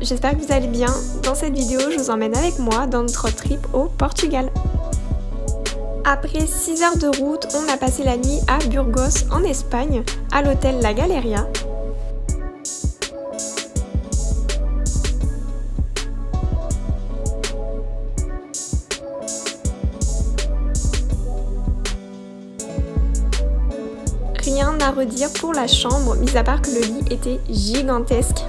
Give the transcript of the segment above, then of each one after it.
j'espère que vous allez bien. Dans cette vidéo, je vous emmène avec moi dans notre trip au Portugal. Après 6 heures de route, on a passé la nuit à Burgos en Espagne, à l'hôtel La Galeria. Rien à redire pour la chambre, mis à part que le lit était gigantesque.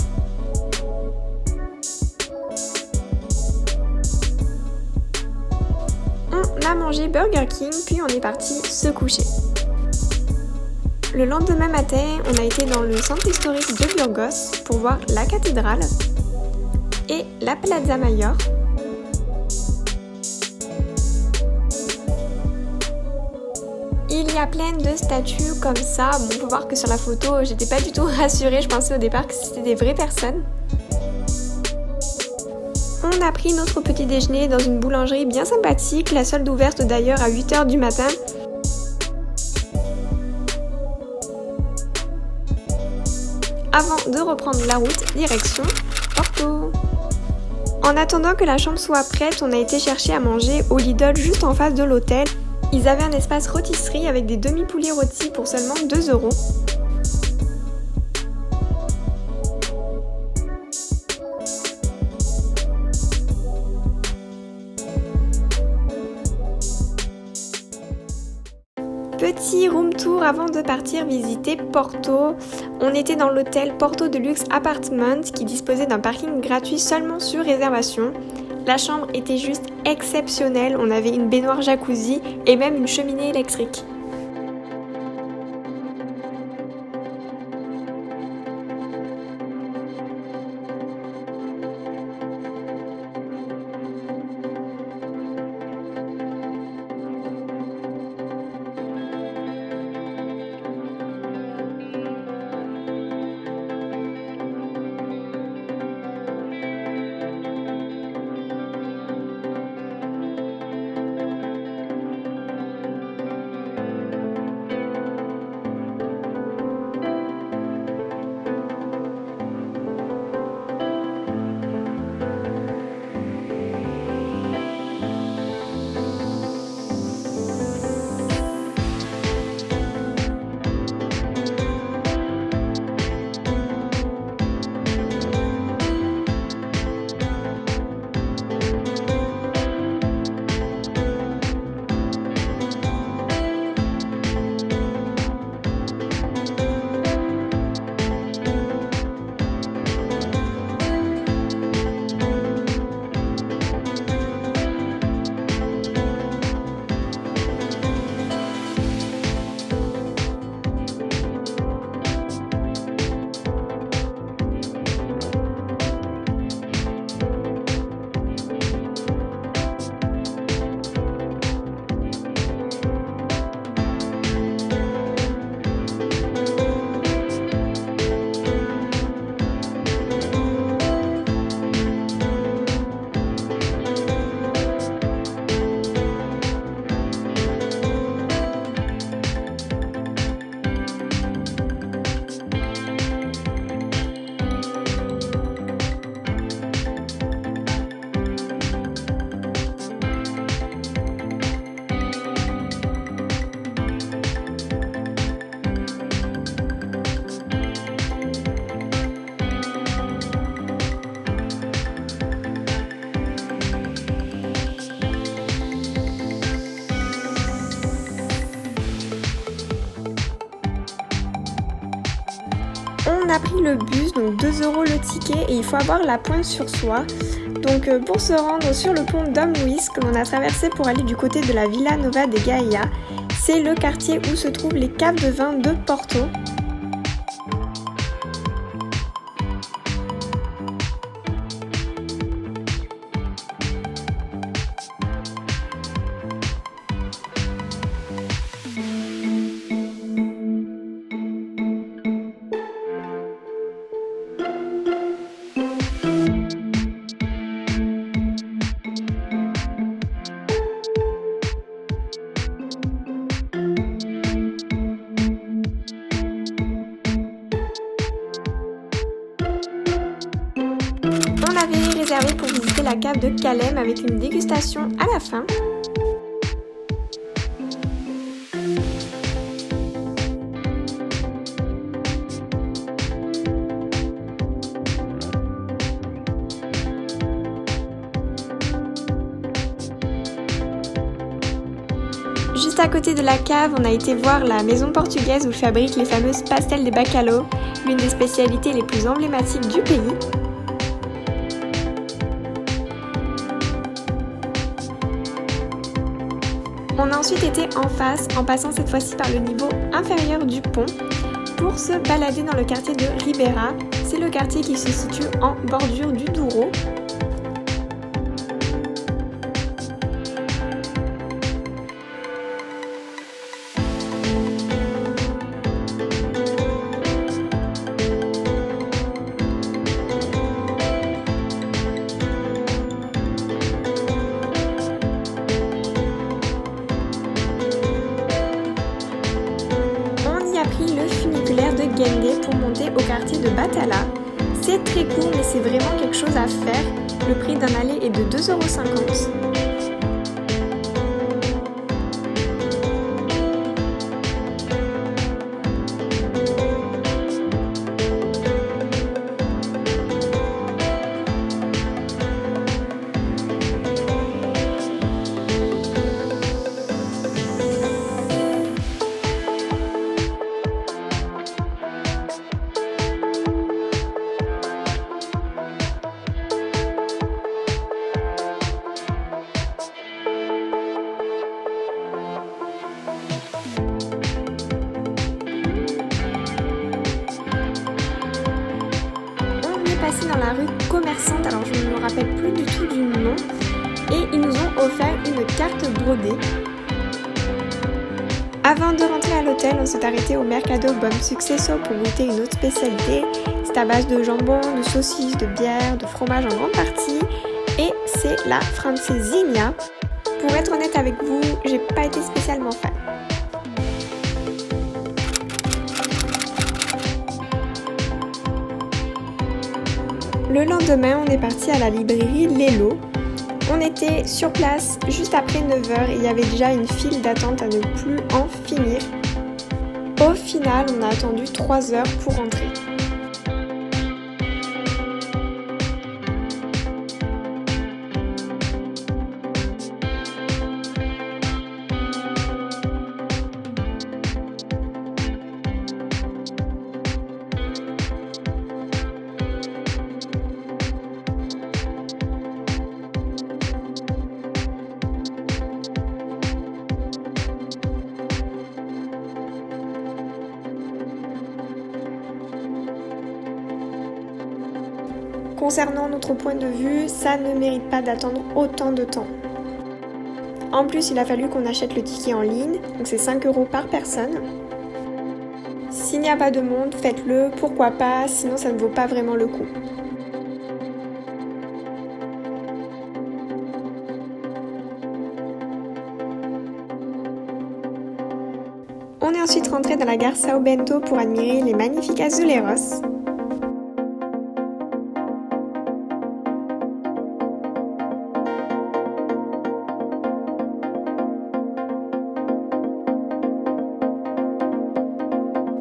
On a mangé Burger King, puis on est parti se coucher. Le lendemain matin, on a été dans le centre historique de Burgos pour voir la cathédrale et la Plaza Mayor. Il y a plein de statues comme ça. Bon, on peut voir que sur la photo, j'étais pas du tout rassurée. Je pensais au départ que c'était des vraies personnes. On a pris notre petit déjeuner dans une boulangerie bien sympathique, la seule ouverte d'ailleurs à 8h du matin. Avant de reprendre la route, direction Porto. En attendant que la chambre soit prête, on a été chercher à manger au Lidl juste en face de l'hôtel. Ils avaient un espace rôtisserie avec des demi-poulets rôtis pour seulement 2 €. Petit room tour avant de partir visiter Porto. On était dans l'hôtel Porto Deluxe Apartment qui disposait d'un parking gratuit seulement sur réservation. La chambre était juste exceptionnelle, on avait une baignoire jacuzzi et même une cheminée électrique. On a pris le bus, donc 2 € le ticket et il faut avoir la pointe sur soi. Donc pour se rendre sur le pont Dom Luís que l'on a traversé pour aller du côté de la Vila Nova de Gaia, c'est le quartier où se trouvent les caves de vin de Porto. la cave de Calem avec une dégustation à la fin. Juste à côté de la cave, on a été voir la maison portugaise où fabriquent les fameuses pastel de bacalhau, l'une des spécialités les plus emblématiques du pays. On a ensuite été en face, en passant cette fois-ci par le niveau inférieur du pont, pour se balader dans le quartier de Ribera. C'est le quartier qui se situe en bordure du Douro. Le funiculaire de Gendé pour monter au quartier de Batala. C'est très court mais c'est vraiment quelque chose à faire. Le prix d'un aller est de 2,50 €. Passé dans la rue commerçante, alors je ne me rappelle plus du tout du nom, et ils nous ont offert une carte brodée. Avant de rentrer à l'hôtel, on s'est arrêté au Mercado Bom Sucesso pour goûter une autre spécialité. C'est à base de jambon, de saucisses, de bière, de fromage en grande partie, et c'est la francesinha. Pour être honnête avec vous, j'ai pas été spécialement fan. Le lendemain, on est parti à la librairie Lelo. On était sur place juste après 9h et il y avait déjà une file d'attente à ne plus en finir. Au final, on a attendu 3 heures pour rentrer. Concernant notre point de vue, ça ne mérite pas d'attendre autant de temps. En plus, il a fallu qu'on achète le ticket en ligne, donc c'est 5 € par personne. S'il n'y a pas de monde, faites-le, pourquoi pas, sinon ça ne vaut pas vraiment le coup. On est ensuite rentré dans la gare São Bento pour admirer les magnifiques azuleiros.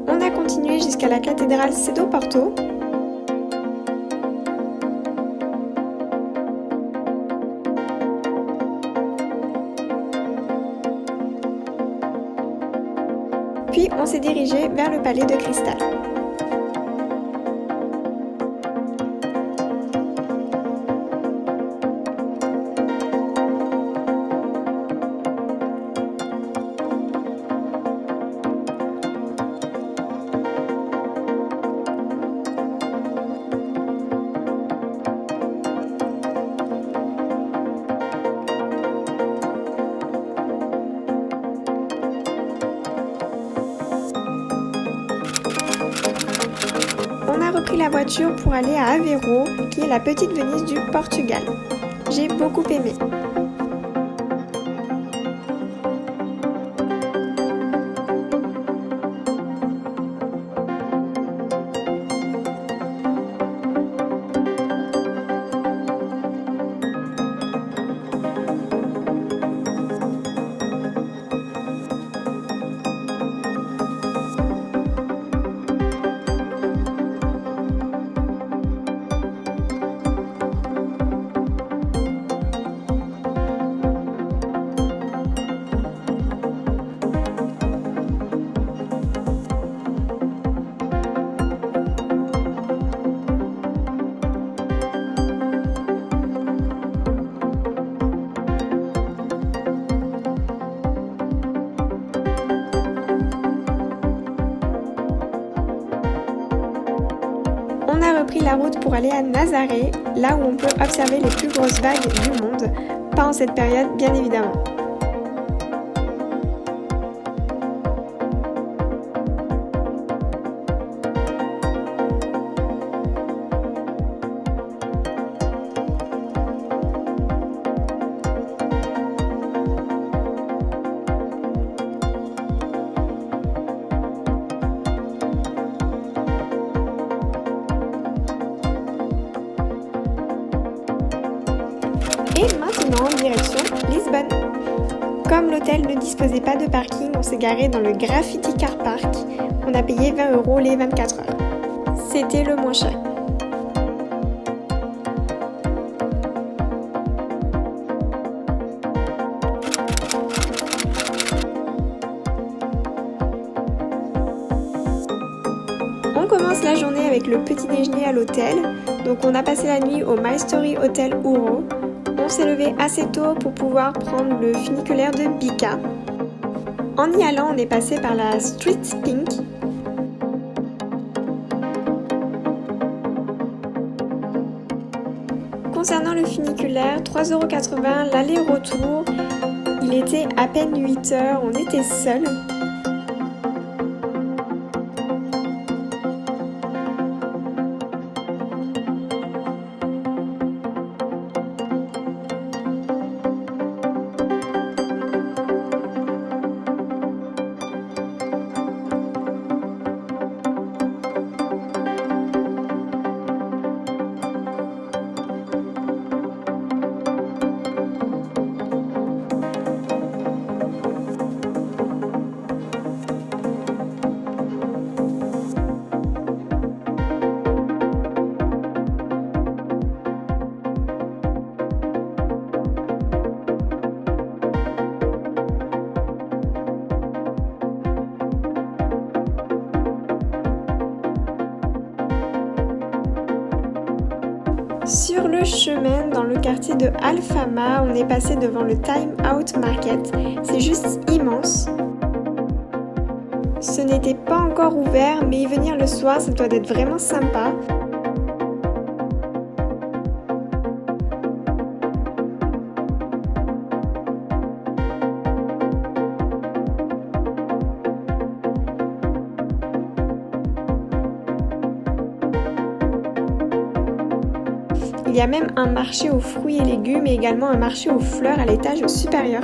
On a continué jusqu'à la cathédrale Cedo Porto. Puis on s'est dirigé vers le palais de cristal. On a repris la voiture pour aller à Aveiro, qui est la petite Venise du Portugal. J'ai beaucoup aimé. la route pour aller à Nazaré, là où on peut observer les plus grosses vagues du monde. Pas en cette période, bien évidemment. Et maintenant, direction Lisbonne. Comme l'hôtel ne disposait pas de parking, on s'est garé dans le Graffiti Car Park. On a payé 20 € les 24 heures. C'était le moins cher. On commence la journée avec le petit déjeuner à l'hôtel. Donc on a passé la nuit au My Story Hotel Ouro. On s'est levé assez tôt pour pouvoir prendre le funiculaire de Bika. En y allant, on est passé par la Street Pink. Concernant le funiculaire, 3,80 € l'aller-retour. Il était à peine 8 h, on était seuls. Sur le chemin, dans le quartier de Alfama, on est passé devant le Time Out Market. C'est juste immense. Ce n'était pas encore ouvert, mais y venir le soir, ça doit être vraiment sympa. Il y a même un marché aux fruits et légumes et également un marché aux fleurs à l'étage supérieur.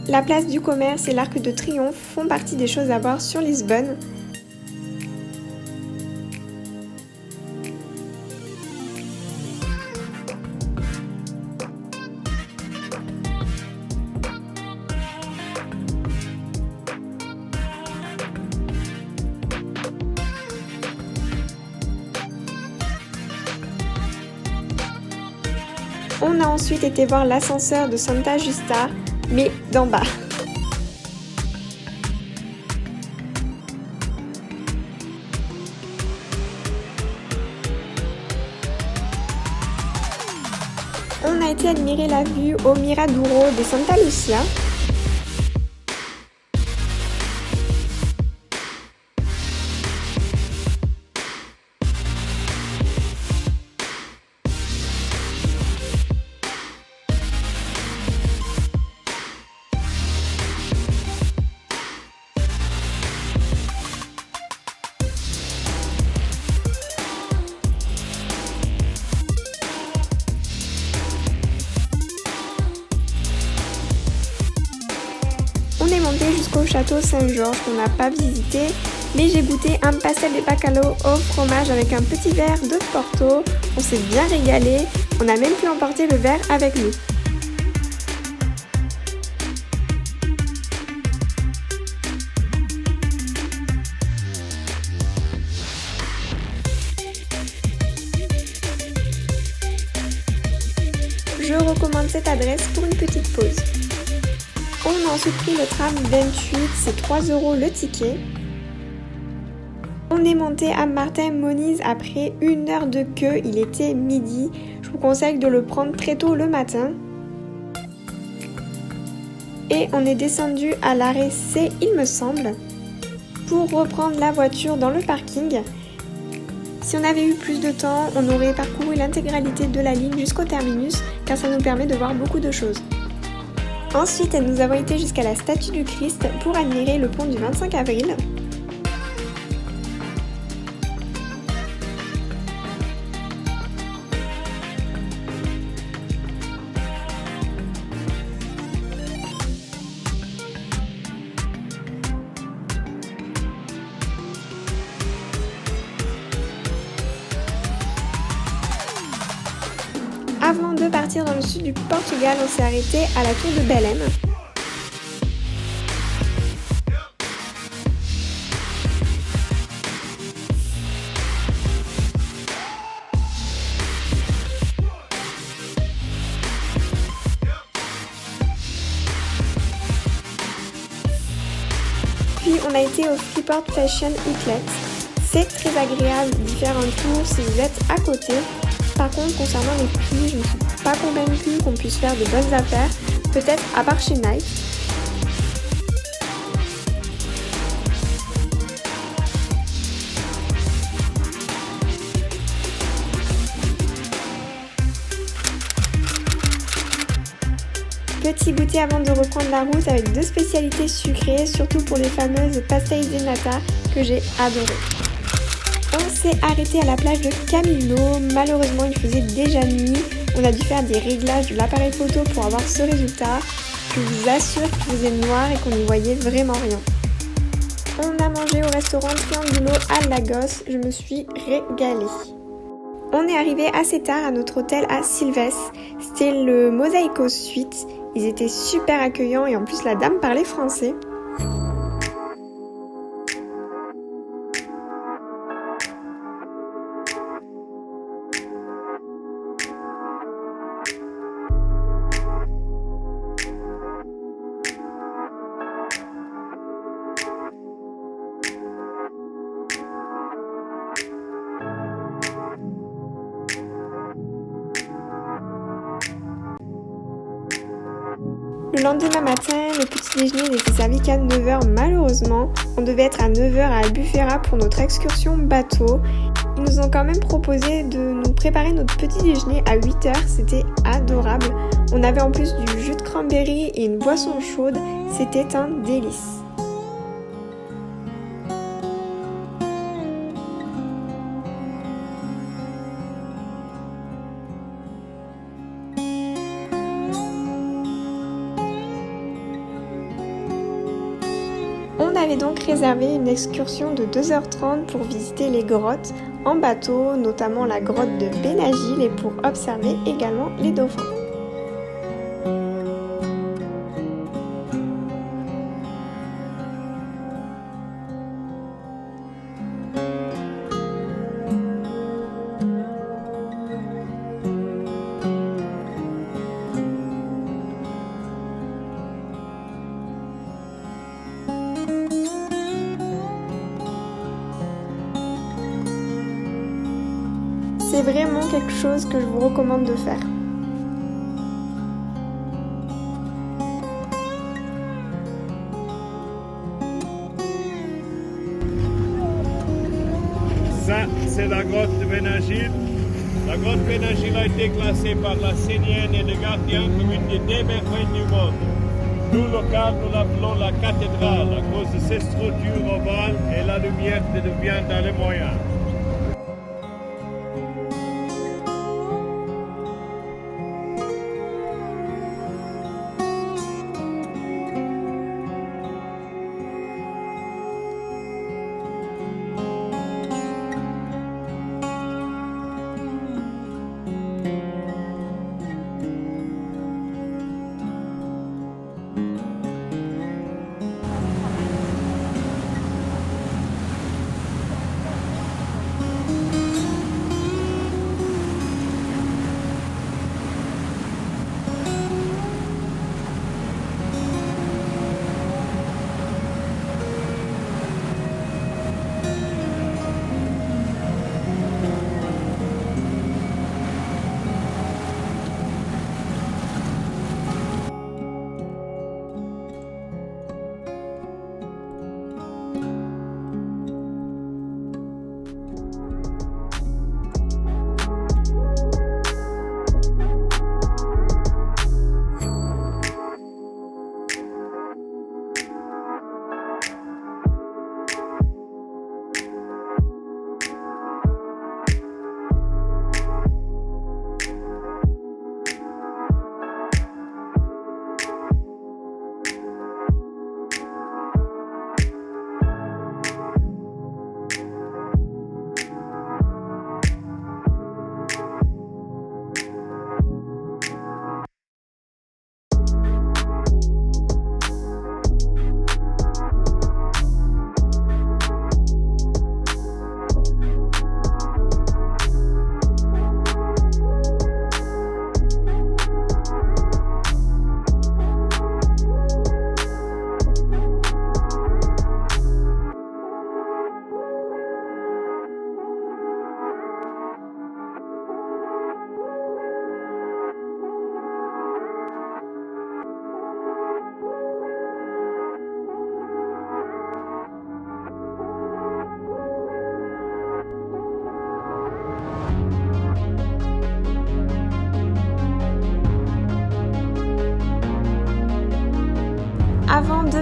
La place du commerce et l'Arc de Triomphe font partie des choses à voir sur Lisbonne. On a ensuite été voir l'ascenseur de Santa Justa, mais d'en bas. On a été admirer la vue au Miradouro de Santa Lucia. On est monté jusqu'au château Saint-Georges qu'on n'a pas visité, mais j'ai goûté un pastel de bacalhau au fromage avec un petit verre de Porto. On s'est bien régalé, on a même pu emporter le verre avec nous. Je recommande cette adresse pour une petite pause. On a ensuite pris le tram 28, c'est 3 € le ticket. On est monté à Martin-Moniz après 1 heure de queue, il était midi. Je vous conseille de le prendre très tôt le matin. Et on est descendu à l'arrêt C, il me semble, pour reprendre la voiture dans le parking. Si on avait eu plus de temps, on aurait parcouru l'intégralité de la ligne jusqu'au terminus, car ça nous permet de voir beaucoup de choses. Ensuite, nous avons été jusqu'à la statue du Christ pour admirer le pont du 25 avril. Avant de partir dans le sud du Portugal, on s'est arrêté à la tour de Belém. Puis on a été au Freeport Fashion Outlet. C'est très agréable d'y faire un tour si vous êtes à côté. Par contre, concernant les prix, je ne suis pas convaincue qu'on puisse faire de bonnes affaires, peut-être à part chez Nike. Petit goûter avant de reprendre la route avec 2 spécialités sucrées, surtout pour les fameuses pastéis de nata que j'ai adorées. On s'est arrêté à la plage de Camilo, malheureusement il faisait déjà nuit, on a dû faire des réglages de l'appareil photo pour avoir ce résultat. Je vous assure qu'il faisait noir et qu'on n'y voyait vraiment rien. On a mangé au restaurant Triangulo à Lagos, je me suis régalée. On est arrivé assez tard à notre hôtel à Silvestre, c'était le Mosaico Suite, ils étaient super accueillants et en plus la dame parlait français. Le lendemain matin, le petit déjeuner n'était servi qu'à 9 h malheureusement. On devait être à 9 h à Albufeira pour notre excursion bateau. Ils nous ont quand même proposé de nous préparer notre petit déjeuner à 8 h, c'était adorable. On avait en plus du jus de cranberry et une boisson chaude, c'était un délice. On avait donc réservé une excursion de 2h30 pour visiter les grottes en bateau, notamment la grotte de Benagil et pour observer également les dauphins. C'est vraiment quelque chose que je vous recommande de faire. Ça, c'est la grotte de Benagil. La grotte Benagil a été classée par la Sénienne et le Gardien comme une des 10 merveilles du monde. Nous, locaux, nous l'appelons la cathédrale à cause de ses structures ovales et la lumière qui devient dans les moyens.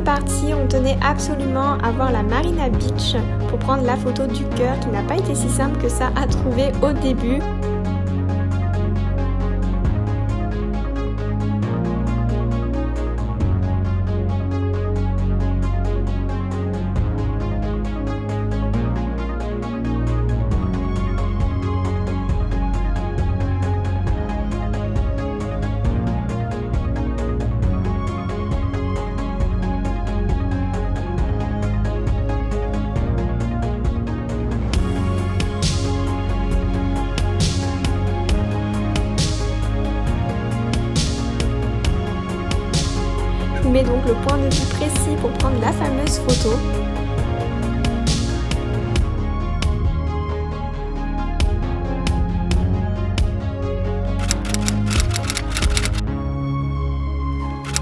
partir, on tenait absolument à voir la Marina Beach pour prendre la photo du cœur qui n'a pas été si simple que ça à trouver au début. Je vous mets donc le point de vue précis pour prendre la fameuse photo.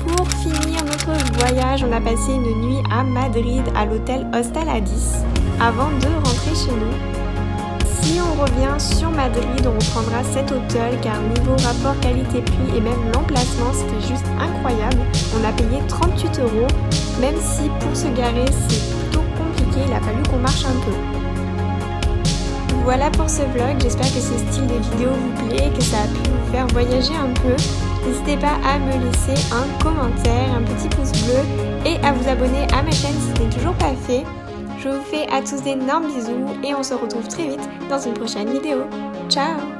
Pour finir notre voyage, on a passé une nuit à Madrid à l'hôtel Hostaladis avant de rentrer chez nous. Si on revient sur Madrid, on reprendra cet hôtel car niveau rapport qualité-prix et même l'emplacement, c'était juste incroyable. On a payé 38 €, même si pour se garer, c'est plutôt compliqué, il a fallu qu'on marche un peu. Voilà pour ce vlog, j'espère que ce style de vidéo vous plaît, que ça a pu vous faire voyager un peu. N'hésitez pas à me laisser un commentaire, un petit pouce bleu et à vous abonner à ma chaîne si ce n'est toujours pas fait. Je vous fais à tous d'énormes bisous et on se retrouve très vite dans une prochaine vidéo. Ciao!